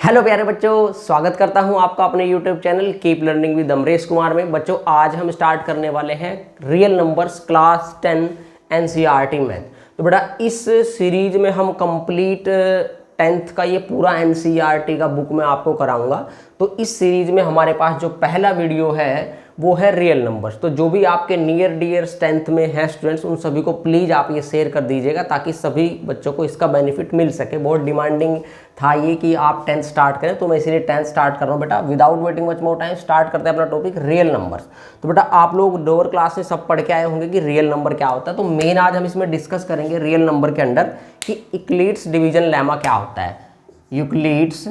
Hello प्यारे बच्चों, स्वागत करता हूं आपका अपने YouTube channel keep learning with Amresh Kumar में। बच्चों, आज हम स्टार्ट करने वाले हैं real numbers class 10 NCERT math. तो बेटा इस सीरीज में हम कंप्लीट 10th का ये पूरा एनसीईआरटी का बुक मैं आपको कराऊंगा। तो इस सीरीज में हमारे पास जो पहला वीडियो है वो है रियल नंबर्स। तो जो भी आपके नियर डियर्स 10th में हैं स्टूडेंट्स, उन सभी को प्लीज़ आप ये शेयर कर दीजिएगा ताकि सभी बच्चों को इसका बेनिफिट मिल सके। बहुत डिमांडिंग था ये कि आप 10th स्टार्ट करें, तो मैं इसीलिए 10th स्टार्ट कर रहा हूँ। बेटा without waiting much more time start करते हैं अपना टॉपिक रियल नंबर्स। तो बेटा आप लोग लोअर क्लास में सब पढ़ के आए होंगे कि रियल नंबर क्या होता है। तो मेन आज हम इसमें डिस्कस करेंगे रियल नंबर के अंडर कि यूक्लिड्स डिवीजन लेमा क्या होता है। Euclid's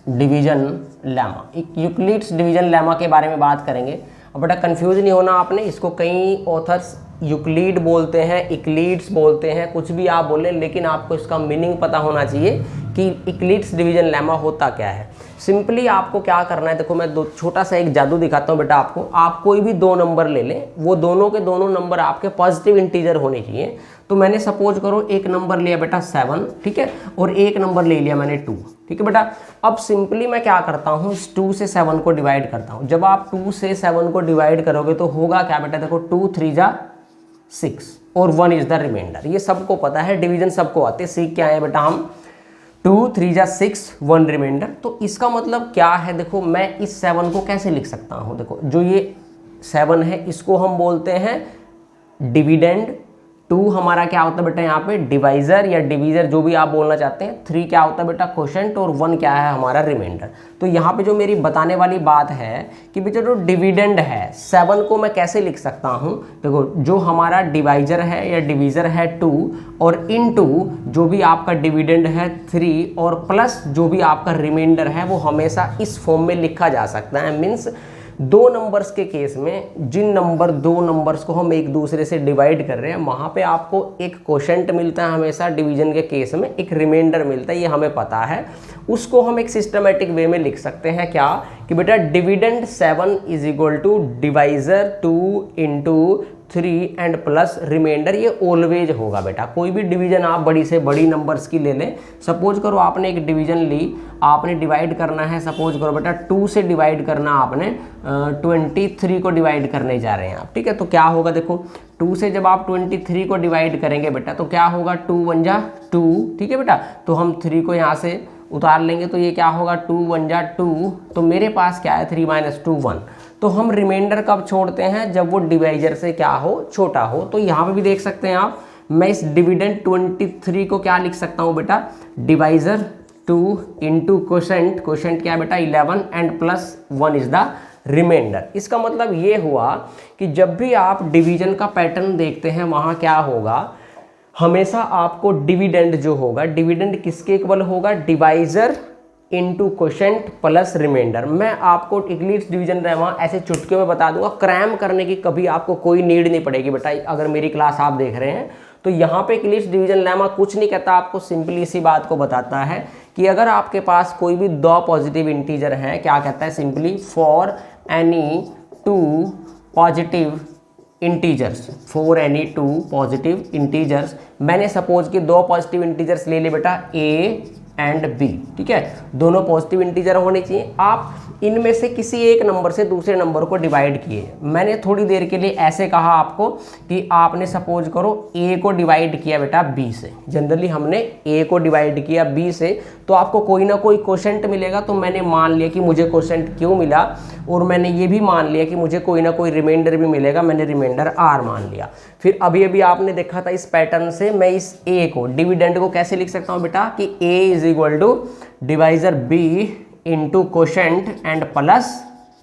division lemma, Euclid's division lemma के बारे में बात करेंगे। अब बेटा कंफ्यूज नहीं होना आपने, इसको कई ऑथर्स यूक्लिड बोलते हैं, इक्लिड्स बोलते हैं, कुछ भी आप बोलें, लेकिन आपको इसका मीनिंग पता होना चाहिए कि यूक्लिड्स डिवीजन लेमा होता क्या है। सिंपली आपको क्या करना है, देखो मैं छोटा सा एक जादू दिखाता हूँ बेटा आपको। आप कोई भी दो नंबर ले लें, वो दोनों के दोनों नंबर आपके पॉजिटिव इंटीजर होने चाहिए। तो मैंने सपोज करो एक नंबर लिया बेटा 7, ठीक है, और एक नंबर ले लिया मैंने 2, ठीक है बेटा। अब सिंपली मैं क्या करता हूँ, 2 से 7 को डिवाइड करता हूँ। जब आप 2 से 7 को डिवाइड करोगे तो होगा क्या बेटा, देखो 2 3 जा 6 और 1 इज द रिमाइंडर। ये सबको पता है, डिवीजन सबको आते हैं, सीख के आए बेटा हम। 2 3 जा 6 1 रिमाइंडर। तो इसका मतलब क्या है, देखो मैं इस 7 को कैसे लिख सकता हूँ। देखो जो ये 7 है इसको हम बोलते हैं डिविडेंड। 2 हमारा क्या होता है बेटा यहाँ पे डिवाइजर या डिवीजर, जो भी आप बोलना चाहते हैं। 3 क्या होता है बेटा क्वोशंट, और 1 क्या है हमारा रिमाइंडर। तो यहाँ पे जो मेरी बताने वाली बात है कि बेटा जो डिविडेंड है 7 को मैं कैसे लिख सकता हूँ। देखो जो हमारा डिवाइजर है या डिवीजर है 2, और इनटू जो भी आपका डिविडेंड है 3, और प्लस जो भी आपका रिमाइंडर है वो हमेशा इस फॉर्म में लिखा जा सकता है। मीन्स दो नंबर्स के केस में जिन दो नंबर्स को हम एक दूसरे से डिवाइड कर रहे हैं, वहाँ पे आपको एक क्वोशंट मिलता है हमेशा। डिवीजन के केस में एक रिमाइंडर मिलता है, ये हमें पता है। उसको हम एक सिस्टमेटिक वे में लिख सकते हैं क्या, कि बेटा dividend 7 is equal to divisor 2 into 3 and plus remainder. ये ऑलवेज होगा बेटा। कोई भी डिवीजन आप बड़ी से बड़ी नंबर्स की ले लें। सपोज करो आपने एक डिवीजन ली, आपने डिवाइड करना है, सपोज करो बेटा 2 से डिवाइड करना आपने 23 को डिवाइड करने जा रहे हैं आप, ठीक है। तो क्या होगा, देखो 2 से जब आप 23 को डिवाइड करेंगे बेटा तो क्या होगा, 2 1 जा 2, ठीक है बेटा। तो हम 3 को यहाँ से उतार लेंगे तो ये क्या होगा, 2 1 जा 2। तो मेरे पास क्या है 3 - 2 1। तो हम रिमाइंडर कब छोड़ते हैं, जब वो डिवाइजर से क्या हो, छोटा हो। तो यहाँ पे भी देख सकते हैं आप, मैं इस डिविडेंड 23 को क्या लिख सकता हूँ बेटा, डिवाइजर 2 इंटू क्वोशंट, क्वोशंट क्या है बेटा 11 and plus 1 is the remainder. इसका मतलब ये हुआ कि जब भी आप डिवीजन का पैटर्न देखते हैं वहाँ क्या होगा, हमेशा आपको डिविडेंड जो होगा, डिविडेंड किसके इक्वल होगा, divisor into quotient plus remainder. मैं आपको यूक्लिड्स डिवीजन लेमा ऐसे चुटकियों में बता दूंगा, क्रैम करने की कभी आपको कोई नीड नहीं पड़ेगी बेटा। अगर मेरी क्लास आप देख रहे हैं तो यहाँ पे यूक्लिड्स डिवीजन लेमा कुछ नहीं कहता आपको, सिंपली इसी बात को बताता है कि अगर आपके पास कोई भी दो पॉजिटिव इंटीजर हैं, क्या कहता है simply, for any 2 positive integers, for any 2 positive integers. मैंने सपोज कि 2 पॉजिटिव इंटीजर्स ले ले बेटा ए एंड बी, ठीक है। दोनों पॉजिटिव इंटीजर होने चाहिए। आप इनमें से किसी एक नंबर से दूसरे नंबर को डिवाइड किए। मैंने थोड़ी देर के लिए ऐसे कहा आपको कि आपने सपोज करो ए को डिवाइड किया बेटा बी से। जनरली हमने ए को डिवाइड किया बी से, तो आपको कोई ना कोई क्वोशंट मिलेगा। तो मैंने मान लिया कि मुझे क्वोशंट क्यों मिला, और मैंने ये भी मान लिया कि मुझे कोई ना कोई रिमाइंडर भी मिलेगा। मैंने रिमाइंडर आर मान लिया। फिर अभी अभी आपने देखा था इस पैटर्न से, मैं इस ए को, डिविडेंड को कैसे लिख सकता हूँ बेटा, कि a is equal to divisor b into quotient and plus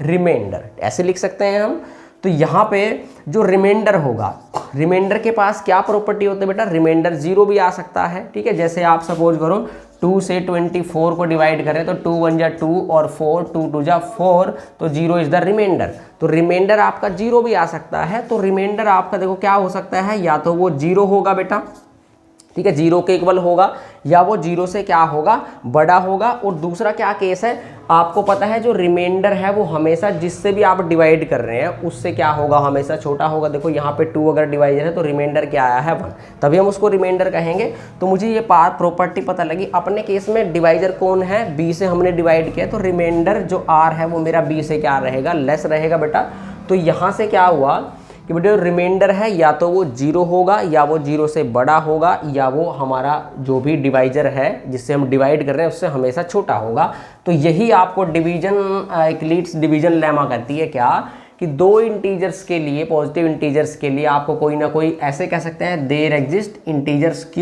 remainder, ऐसे लिख सकते हैं हम। तो यहाँ पे जो रिमाइंडर होगा, रिमाइंडर के पास क्या प्रॉपर्टी होती है बेटा, रिमाइंडर 0 भी आ सकता है, ठीक है। जैसे आप सपोज करो 2 से 24 को डिवाइड करें तो 2 1 जा 2 और 4 2 2 जा 4, तो 0 इज द रिमाइंडर। तो रिमाइंडर आपका 0 भी आ सकता है। तो रिमाइंडर आपका देखो क्या हो सकता है, या तो वो 0 होगा बेटा, ठीक है, 0 के इक्वल होगा या वो 0 से क्या होगा, बड़ा होगा। और दूसरा क्या केस है, आपको पता है जो रिमाइंडर है वो हमेशा जिससे भी आप डिवाइड कर रहे हैं उससे क्या होगा, हमेशा छोटा होगा। देखो यहाँ पे 2 अगर डिवाइजर है तो रिमाइंडर क्या आया है 1, तभी हम उसको रिमाइंडर कहेंगे। तो मुझे ये प्रॉपर्टी पता लगी। अपने केस में डिवाइजर कौन है, b से हमने डिवाइड किया, तो रिमाइंडर जो r है वो मेरा b से क्या रहेगा, लेस रहेगा बेटा। तो यहाँ से क्या हुआ कि बेटा रिमाइंडर है या तो वो 0 होगा या वो 0 से बड़ा होगा या वो हमारा जो भी डिवाइजर है जिससे हम डिवाइड कर रहे हैं उससे हमेशा छोटा होगा। तो यही आपको यूक्लिड्स डिवीजन लेमा कहती है क्या, कि दो इंटीजर्स के लिए, पॉजिटिव इंटीजर्स के लिए आपको कोई ना कोई ऐसे कह सकते हैं, there exist integers q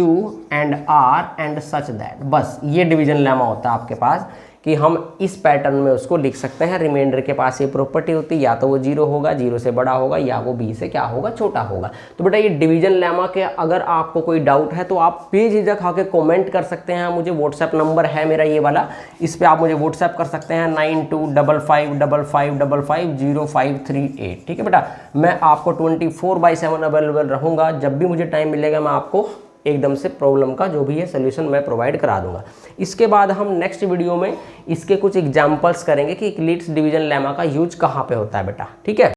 and r and such that. बस ये डिवीजन लेमा होता है आपके पास कि हम इस पैटर्न में उसको लिख सकते हैं। रिमाइंडर के पास ये प्रॉपर्टी होती है, या तो वो 0 होगा, 0 से बड़ा होगा, या वो b से क्या होगा, छोटा होगा। तो बेटा ये डिवीजन लेमा के अगर आपको कोई डाउट है तो आप बेझिझक आके कमेंट कर सकते हैं। मुझे व्हाट्सएप नंबर है मेरा ये वाला, इस पर आप मुझे व्हाट्सएप कर सकते हैं 9255550538। ठीक है बेटा, मैं आपको 24/7 अवेलेबल रहूँगा। जब भी मुझे टाइम मिलेगा मैं आपको एकदम से प्रॉब्लम का जो भी है सोल्यूशन मैं प्रोवाइड करा दूंगा। इसके बाद हम नेक्स्ट वीडियो में इसके कुछ एग्जांपल्स करेंगे कि यूक्लिड्स डिवीजन लेमा का यूज कहाँ पे होता है बेटा। ठीक है।